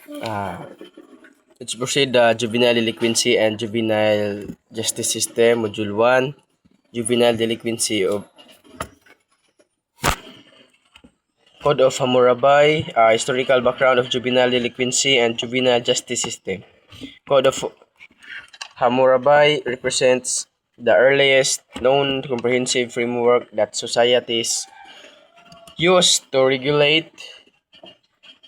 Uh, let's proceed Juvenile Delinquency and Juvenile Justice System, Module 1. Juvenile Delinquency of Code of Hammurabi, historical background of juvenile delinquency and juvenile justice system. Code of Hammurabi represents the earliest known comprehensive framework that societies use to regulate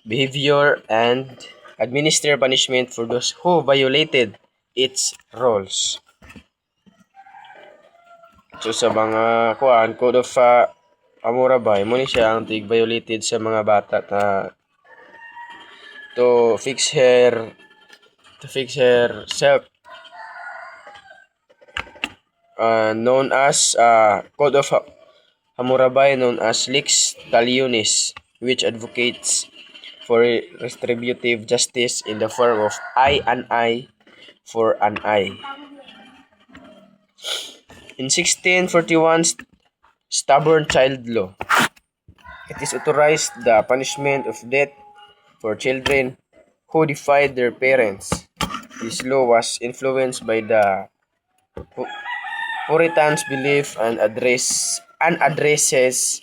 behavior and administer punishment for those who violated its rules. So sa mga Code of Hammurabi, mo ni siya ang violated sa mga bata na to fix herself, known as Code of Hammurabi, known as Lex Talionis, which advocates for retributive justice in the form of an eye for an eye. In 1641, stubborn child law. It is authorized the punishment of death for children who defied their parents. This law was influenced by the Puritans' belief and addresses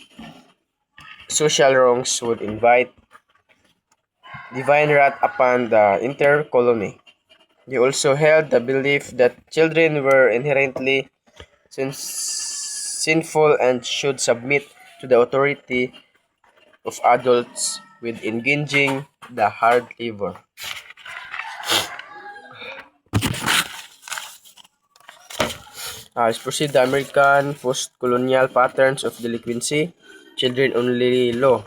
social wrongs would invite divine wrath upon the entire colony. They also held the belief that children were inherently sinful and should submit to the authority of adults with engaging the hard labor. Let's proceed the American post-colonial patterns of delinquency, children-only law.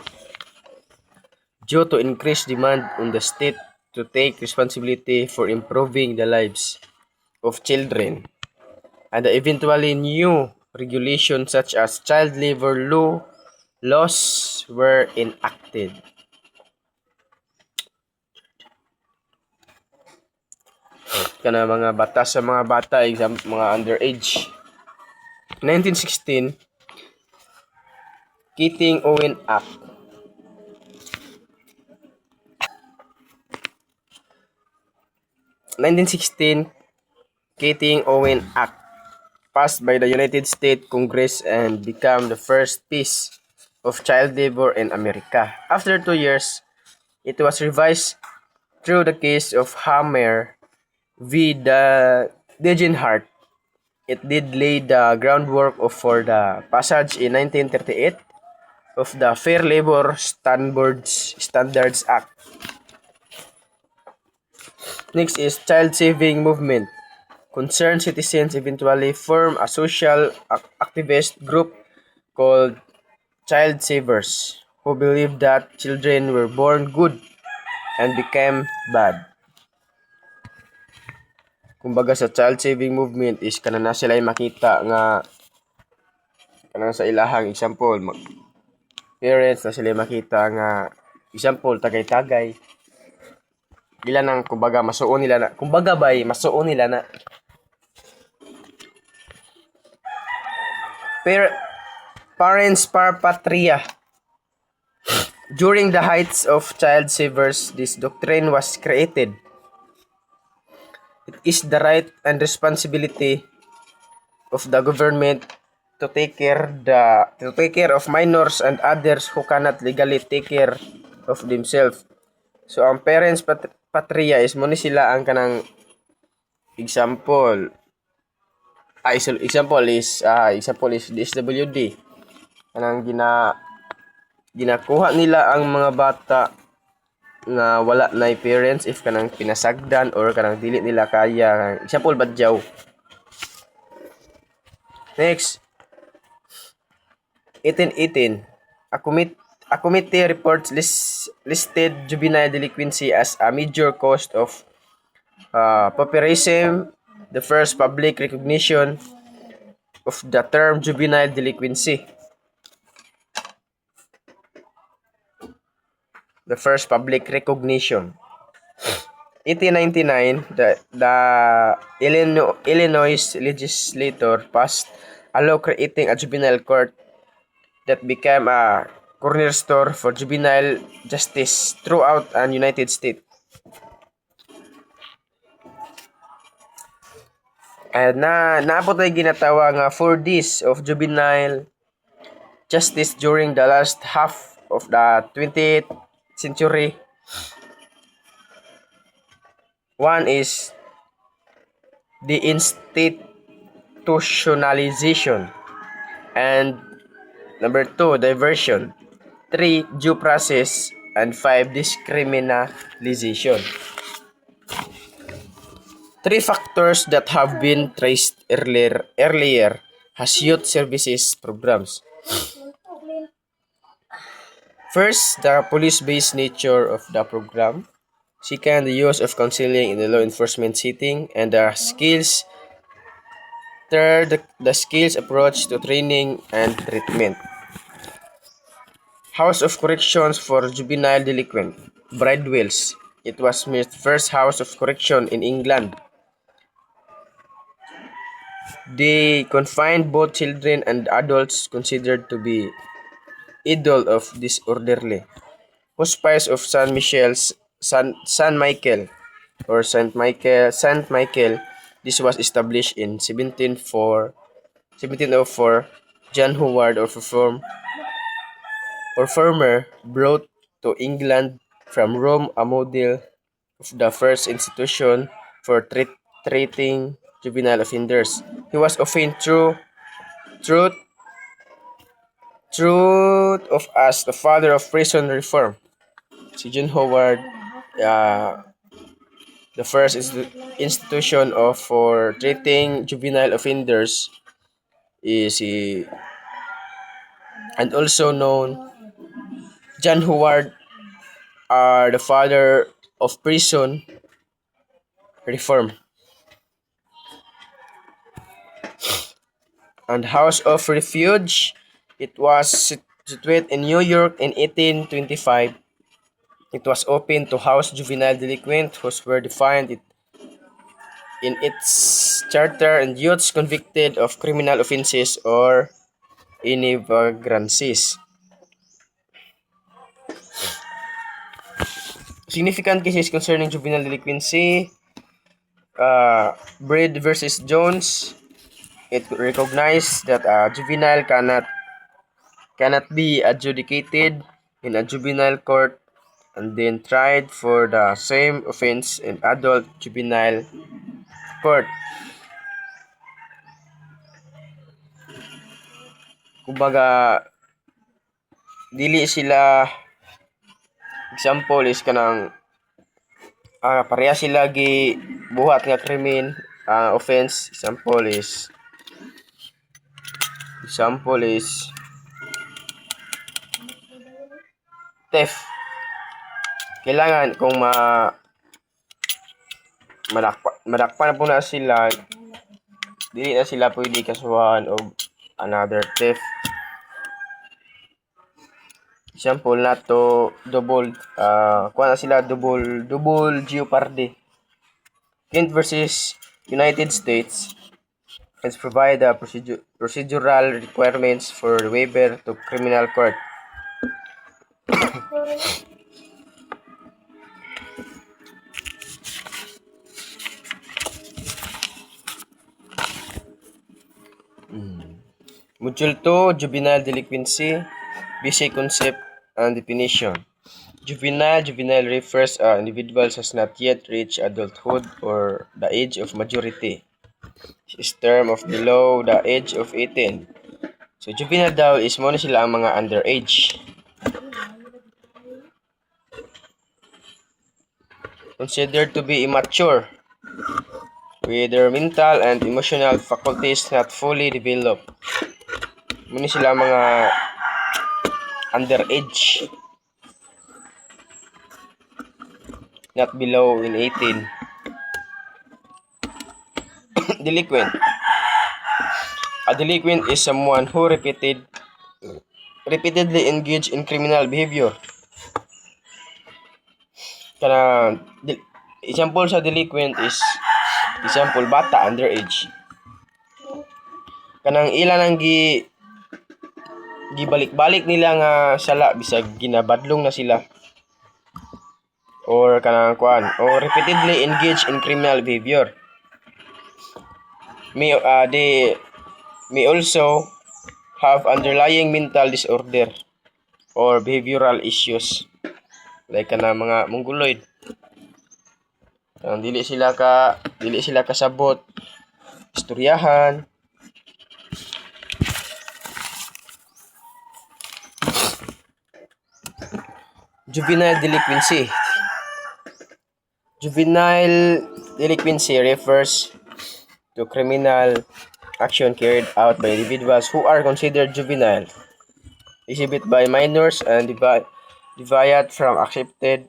Due to increased demand on the state to take responsibility for improving the lives of children, and eventually new regulations such as child labor laws were enacted. Kana mga batas sa mga bata, mga underage. 1916, Keating-Owen Act. 1916, Keating-Owen Act passed by the United States Congress and became the first piece of child labor in America. After 2 years, it was revised through the case of Hammer v. Degenhardt. It did lay the groundwork for the passage in 1938 of the Fair Labor Standards Act. Next is Child Saving Movement. Concerned citizens eventually formed a social activist group called Child Savers, who believed that children were born good and became bad. Kumbaga sa child saving movement is kana na sila makita nga kanang sa ilahang example, parents na sila makita nga example tagay-tagay ila nang kumbaga masuon nila na, kumbaga bay masuon nila na parents par patria. During the heights of child savers, this doctrine was created. It is the right and responsibility of the government to take care of minors and others who cannot legally take care of themselves. So ang parents patria is mo ni sila ang kanang example. Example is DSWD. Kanang ginakuha nila ang mga bata nga wala na parents if kanang pinasagdan or kanang dili nila kaya, example badyaw. Next, 1818, a committee reports listed juvenile delinquency as a major cause of pauperism, the first public recognition of the term juvenile delinquency. The first public recognition. 1899, the Illinois legislature passed a law creating a juvenile court that became a cornerstone for juvenile justice throughout the United States. naabot ay ginatawa nga 4Ds of juvenile justice during the last half of the 20th century. One is the institutionalization, and number 2, diversion, 3, due process, and 5, discriminalization. Three factors that have been traced earlier has youth services programs. First, the police-based nature of the program. Second, the use of counseling in the law enforcement setting, and the skills. Third, the skills approach to training and treatment. House of Corrections for Juvenile Delinquent, Bridewells. It was the first house of correction in England. They confined both children and adults considered to be idle of disorderly. Hospice of San Michael or Saint Michael. This was established in 1704. John Howard or Farmer brought to England from Rome a model of the first institution for treating juvenile offenders. He was often truth of as the father of prison reform. Si John Howard, the first institution for treating juvenile offenders is and also known John Howard are the father of prison reform. And House of Refuge, it was situated in New York in 1825. It was open to house juvenile delinquents who were defined in its charter and youths convicted of criminal offenses or inevagrancies. Significant cases concerning juvenile delinquency. Breed versus Jones. It recognized that a juvenile cannot be adjudicated in a juvenile court and then tried for the same offense in adult juvenile court. Kumbaga, dili sila, example is kanang pareha sila gi buhat nga krimen, offense. Example is theft. Kailangan kung madakpan na po na sila, dili na sila pwede kasuhan o another theft. Example na to double kuha na sila double jeopardy. Kent versus United States has provide the procedural requirements for waiver to criminal court. Module 2, Juvenile Delinquency, Basic Concept and Definition. Juvenile refers to individuals has not yet reached adulthood or the age of majority. Is term of below the age of 18. So juvenile daw is mo na sila ang mga underage. Considered to be immature, with their mental and emotional faculties not fully developed. Muna sila mga underage, not below in 18. Delinquent. A delinquent is someone who repeatedly engage in criminal behavior. Example sa delinquent is example bata underage. Kanang ilan ang gibalik-balik nila nga sala bisag ginabadlong na sila. Or kanang or repeatedly engage in criminal behavior. they may also have underlying mental disorder or behavioral issues like kana mga mongoloid. Dili sila kasabot istoryahan. Juvenile delinquency. Juvenile delinquency refers to criminal action carried out by individuals who are considered juvenile, exhibit by minors, and deviate from accepted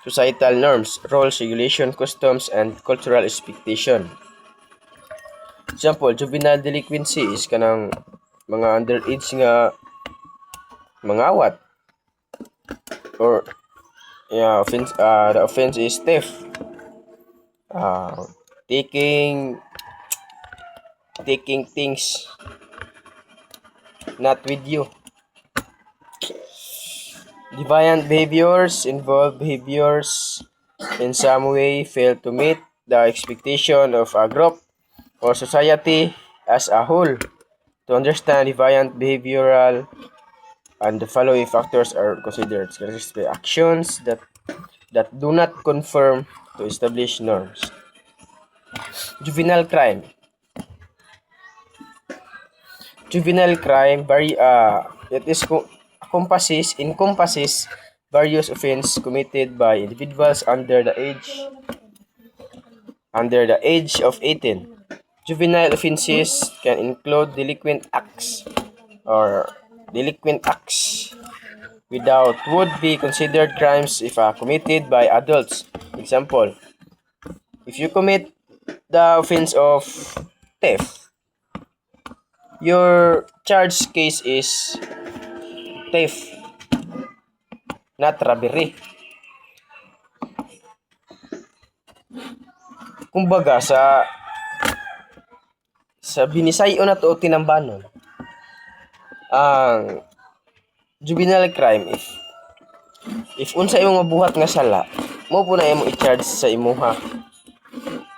societal norms, rules, regulation, customs, and cultural expectation. Example, juvenile delinquency is kanang mga underage nga mangawat, or the offense is theft, taking things not with you. Deviant behaviors involve behaviors in some way fail to meet the expectation of a group or society as a whole. To understand deviant behavioral, and the following factors are considered: actions that do not conform to established norms. Juvenile crime. Juvenile crime encompasses various offenses committed by individuals under the age of 18. Juvenile offenses can include delinquent acts without would be considered crimes if committed by adults. Example, if you commit the offense of theft, your charge case is theft, not robbery. Kumbaga sa binisayo na to o tinambanon, ang juvenile crime if unsa imong mabuhat nga sala, mo po na imong i-charge sa imuha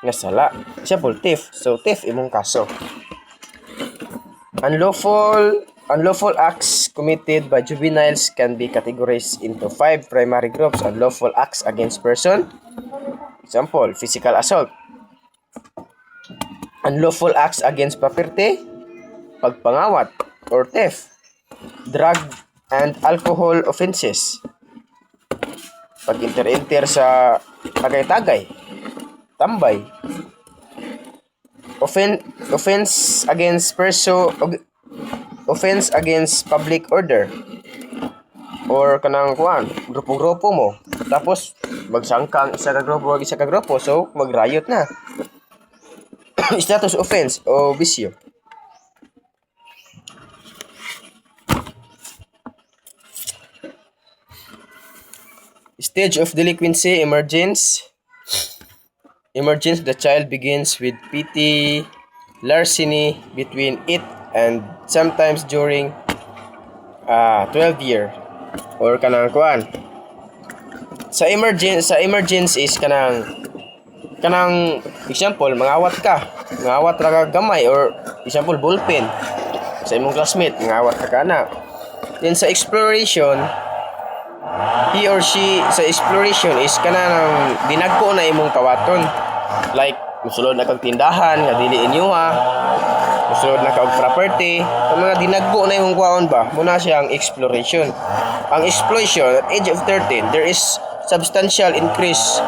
nga sala. Example, theft. So theft imong kaso. Unlawful acts committed by juveniles can be categorized into 5 primary groups. Unlawful acts against person. Example, physical assault. Unlawful acts against property, pagpangawat or theft. Drug and alcohol offenses, pag-enter sa tagay-tagay, tambay. Offense against public order, or kanang grupo-grupo mo, tapos magsangkang isa ka grupo, so mag-riot na. Status offense o bisyo. Stage of delinquency: emergence. The child begins with petty larceny between 8 and sometimes during 12 year, or kanang sa emergence is kanang example, mangawat ra ka gamay, or example ballpen sa imong classmate, mangawat ka kana. Then sa exploration, he or she sa exploration is kanang dinagko na imong kawaton, like musulod na kag tindahan nga dili inyo musulod na kag property, ang mga dinagko na imong kwaon ba, muna siya ang exploration. Ang exploitation, at age of 13, there is substantial increase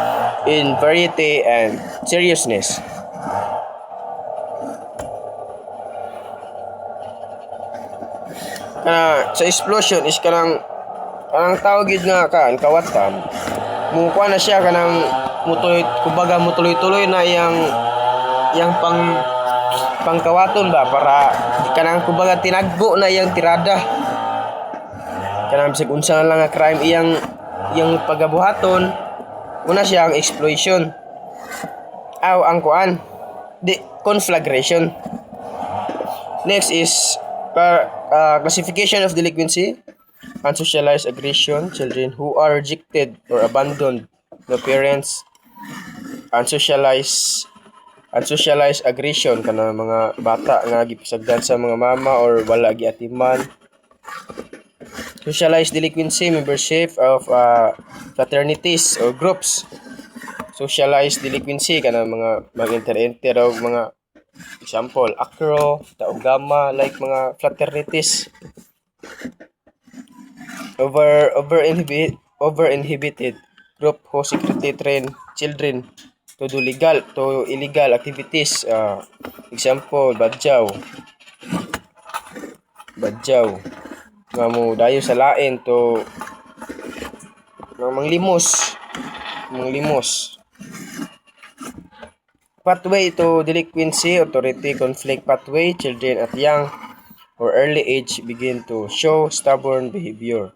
in variety and seriousness. Sa explosion is kanang tawag yun nga kawatan, mukuha na siya kanang mutuloy-tuloy na yang pangkawaton ba, para kanang kumbaga tinagbo na yang tirada, kanang bisag unsa lang nga crime iyang pagabuhaton, una siya ang exploitation. Ang conflagration. Next is classification of delinquency: unsocialized aggression, children who are rejected or abandoned by parents. Unsocialized Unsocialized aggression kana mga bata nga gipasagdan sa mga mama or wala giatiman. Socialized delinquency, membership of fraternities or groups. Socialized delinquency kana mga mag-enter og mga example, acro, taog gamma, like mga fraternities. Over inhibited group who secretly train children to do illegal activities. Example, badyaw nga mo dayo sa lain to nga manglimos. Pathway to delinquency, authority conflict pathway, children at young or early age begin to show stubborn behavior.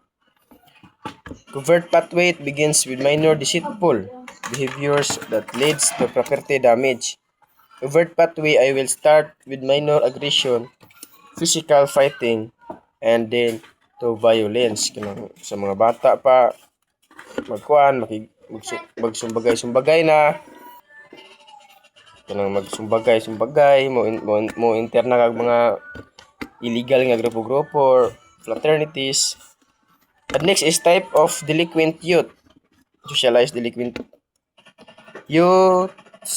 Covert pathway, it begins with minor deceitful behaviors that leads to property damage. Overt pathway, I will start with minor aggression, physical fighting, and then to violence. Sa mga bata pa, magsumbagay-sumbagay na, magsumbagay-sumbagay, mo interna kag mga illegal nga grupo-grupo or fraternities. And next is type of delinquent youth. Socialized delinquent youths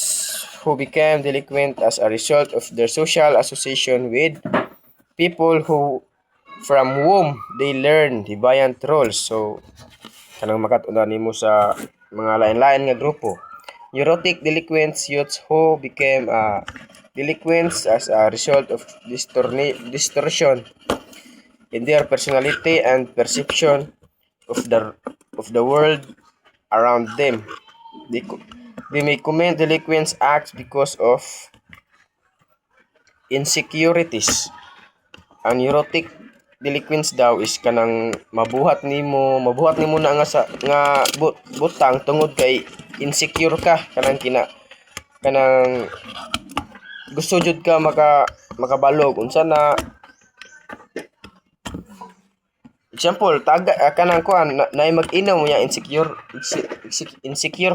who became delinquent as a result of their social association with people from whom they learn deviant roles. So, kanang makatuna nimo sa mga lain-lain nga grupo. Neurotic delinquents youths who became delinquents as a result of distortion in their personality and perception of the world around them. They may commit delinquent acts because of insecurities. Ang neurotic delinquents daw is kanang mabuhat nimo na nga butang tungod kay insecure ka kanang gusto jud ka makabalog unsa na. Example, kanang kuan na mag-inom nya insecure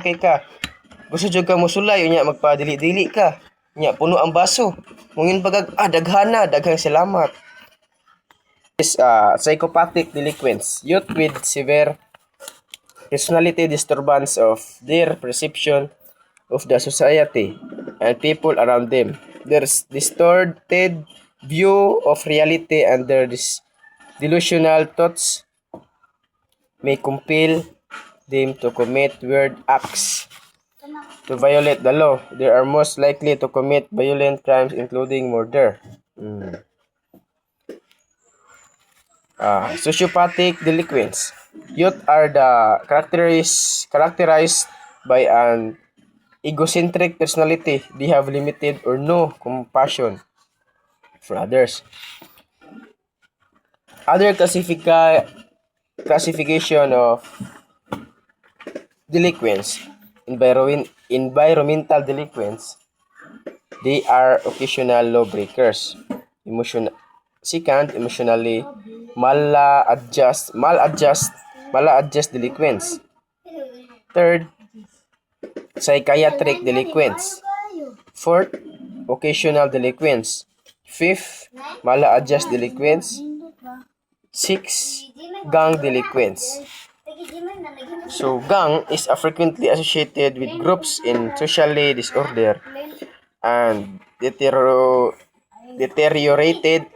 kay ka. Gusto jud ka mosulay unya magpadili-dili ka. Nya puno ang baso. Mungin bagag daghang salamat. Is psychopathic delinquents, youth with severe personality disturbance of their perception of the society and people around them. Their distorted view of reality and their delusional thoughts may compel them to commit weird acts to violate the law. They are most likely to commit violent crimes including murder. Sociopathic delinquents. Youth are characterized by an egocentric personality. They have limited or no compassion for others. Other classification of delinquents, environmental delinquents, they are occasional lawbreakers. Emotionally maladjust delinquents. Third, psychiatric delinquents. Fourth, occasional delinquents. Fifth, maladjust delinquents. Sixth, gang delinquents. So, gang is frequently associated with groups in socially disorder and deteriorated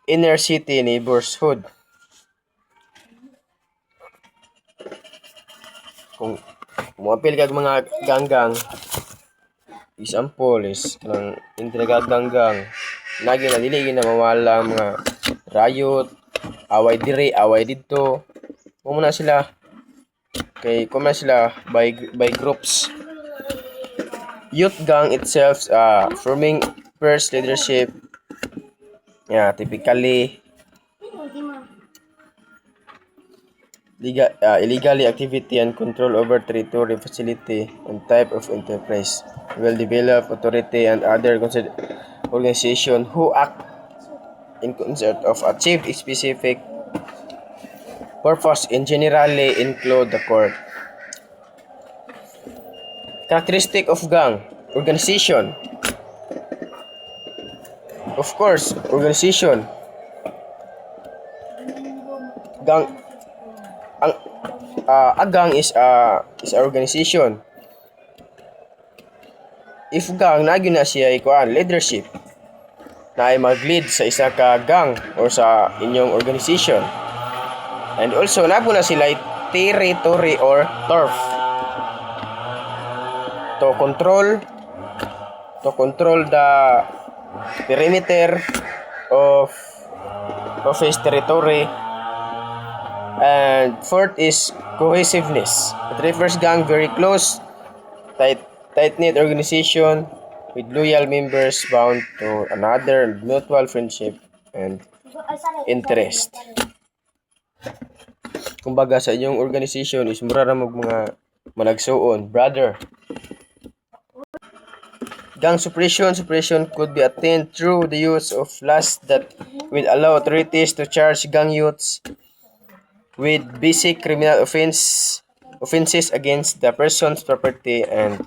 inner city neighborhood. Kung muapil kag mga ganggang, example is kanang intriga-ganggang, lagi na dili na mawala mga riot, away diri, away dito. Muna sila by groups. Youth gang itself forming first leadership. Typically illegally activity and control over territory, facility, and type of enterprise. Will develop authority and other organization who act in concert of achieve a specific purpose and generally include the court. Characteristic of gang. Organization. Of course, organization. Gang ang a gang is a organization. If gang na gyud na siya ikuan leadership na ay mag-lead sa isa ka gang or sa inyong organization. And also nabo na sila territory or turf to control the perimeter of his territory. And fourth is cohesiveness. It refers gang very close, tight-knit organization with loyal members bound to another, mutual friendship and interest. Kumbaga sa inyong organization is mura ra mo mga managsuon, brother. Gang suppression could be attained through the use of laws that will allow authorities to charge gang youths with basic criminal offenses against the person's property and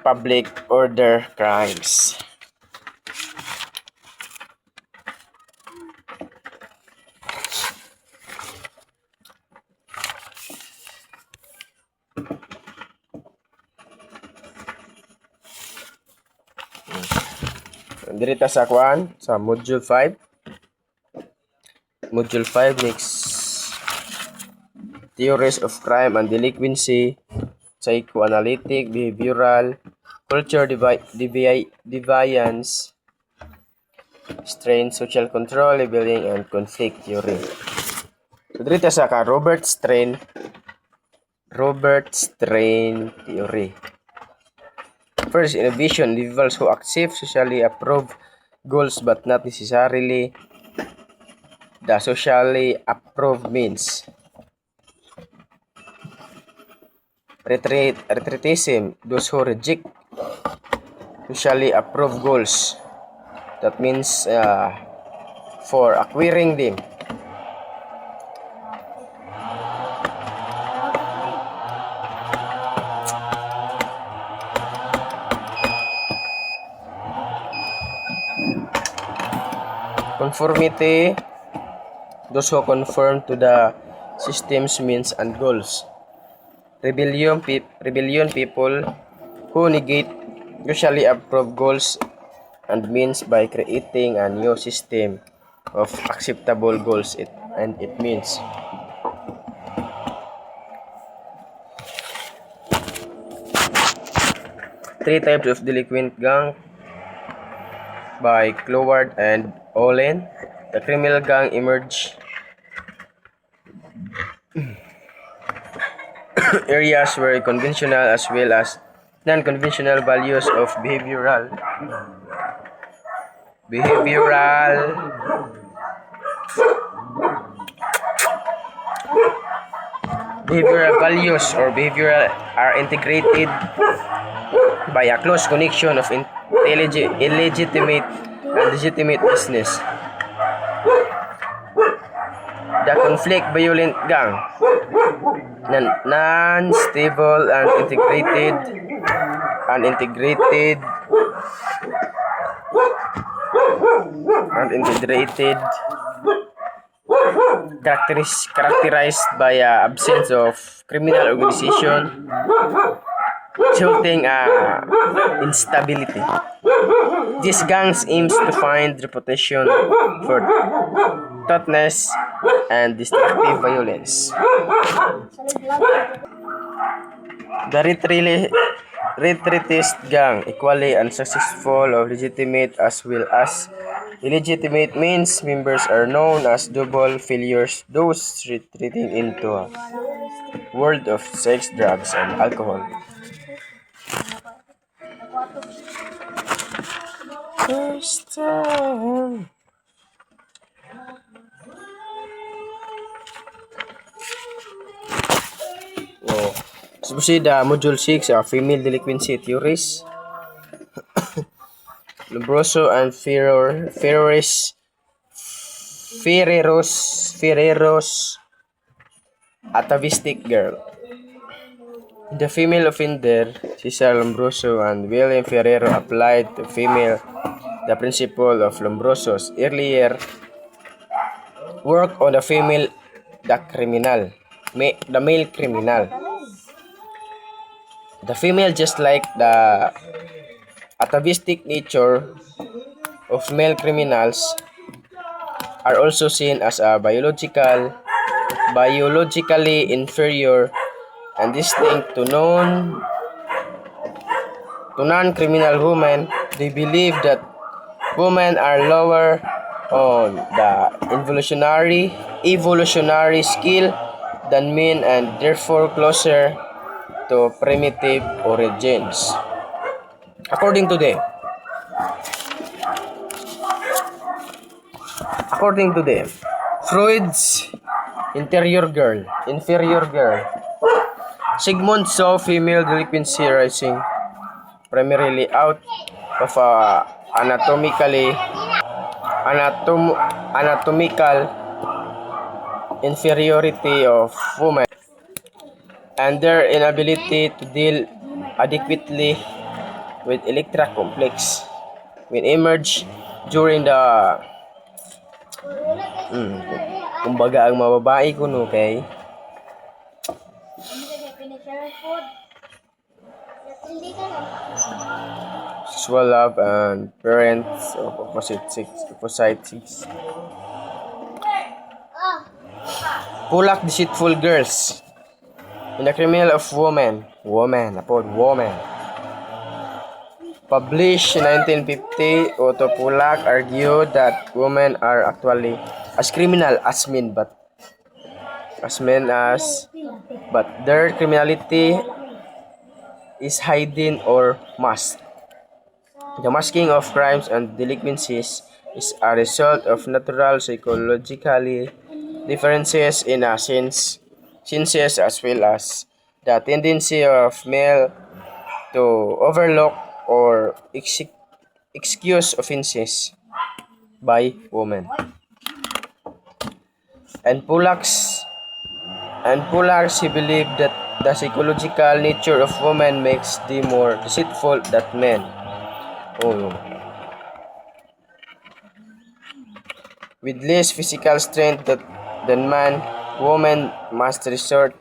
public order crimes. Dirita sa kuan sa module 5. Module 5 next theories of crime and delinquency, psychoanalytic, behavioral, culture deviance, strain, social control, labeling, and conflict theory. So dirita sa ka Robert Strain theory. First, innovation, individuals who accept socially approved goals but not necessarily the socially approved means. Retreatism, those who reject socially approved goals. That means for acquiring them. Conformity, those who conform to the system's means and goals. Rebellion, people who negate socially approved goals and means by creating a new system of acceptable goals and it means. Three types of delinquent gang by Cloward and Olin. The criminal gang emerge areas where conventional as well as non-conventional values of behavioral values or behavioral are integrated by a close connection of illegitimate and legitimate business. The conflict violent gang, non-stable and integrated characterized by absence of criminal organization, resulting instability. These gangs aims to find reputation for toughness and destructive violence. The retreatist gang, equally unsuccessful of legitimate as well as illegitimate means, members are known as double failures, those retreating into a world of sex, drugs, and alcohol. First time. So proceed module 6, female delinquency theories. Lombroso and Ferreros atavistic girl. The female offender, Cesar Lombroso and William Ferrero applied to female the principle of Lombroso's earlier work on the female, the criminal, the male criminal. The female, just like the atavistic nature of male criminals, are also seen as a biologically inferior and distinct to non-criminal women. They believe that women are lower on the evolutionary scale than men and therefore closer to primitive origins. According to them, Freud's inferior girl, Sigmund saw female delinquency rising primarily out of a anatomical inferiority of women and their inability to deal adequately with electra complex when emerged during the kumbaga ang mga babae kuno kay sexual love and parents of opposite sex. Pulak deceitful girls. In the Criminal of Woman, published in 1950, Otto Pulak argued that women are actually as criminal as men, but their criminality is hidden or masked. The masking of crimes and delinquencies is a result of natural psychological differences in senses as well as the tendency of male to overlook or excuse offenses by women. And Pulak's he believed that the psychological nature of women makes them more deceitful than men. With less physical strength than man, women must resort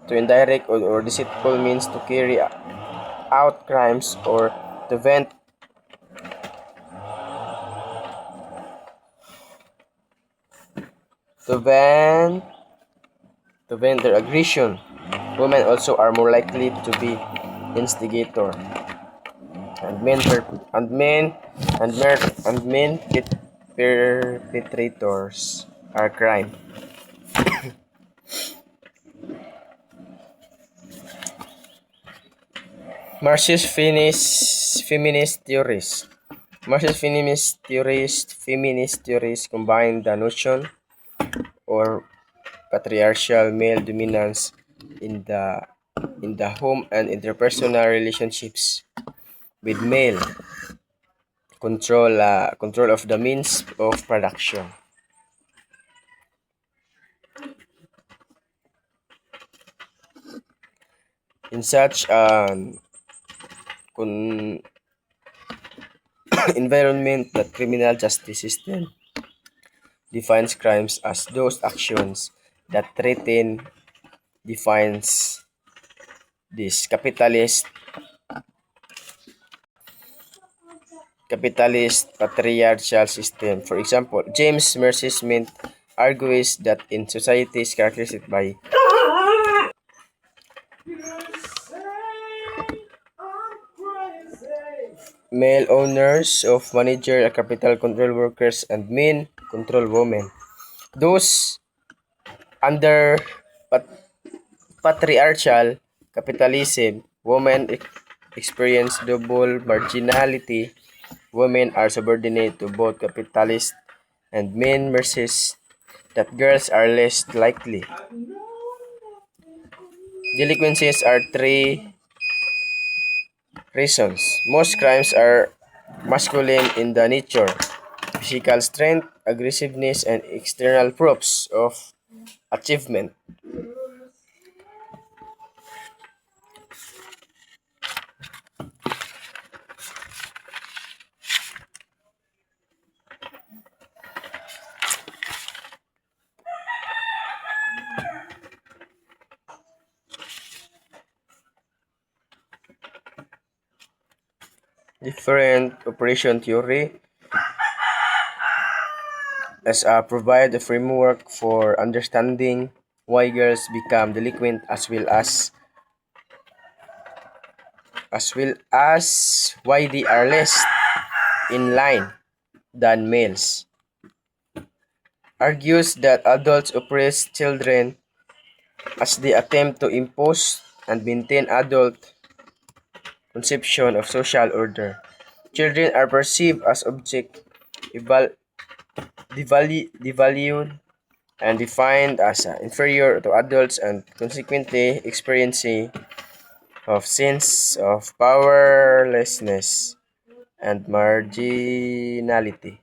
to indirect or deceitful means to carry out crimes or to vent their aggression. Women also are more likely to be instigator, and men perpetrators are crime. Marxist feminist theories. Feminist theories combine the notion or patriarchal male dominance in the home and interpersonal relationships with male control of the means of production. In such an environment, the criminal justice system defines crimes as those actions that threaten defines this capitalist patriarchal system. For example, James Mercer-Smith argues that in societies characterized by male owners of managerial capital control workers and men control women, those under patriarchal capitalism, women experience double marginality. Women are subordinate to both capitalists and men versus that girls are less likely. Delinquencies are three reasons. Most crimes are masculine in the nature. Physical strength, aggressiveness, and external proofs of achievement. different operation theory as provide a framework for understanding why girls become delinquent as well as why they are less in line than males. Argues that adults oppress children as they attempt to impose and maintain adult conception of social order. Children are perceived as objects, eval- devalued, and defined as inferior to adults and consequently experiencing of sense of powerlessness and marginality.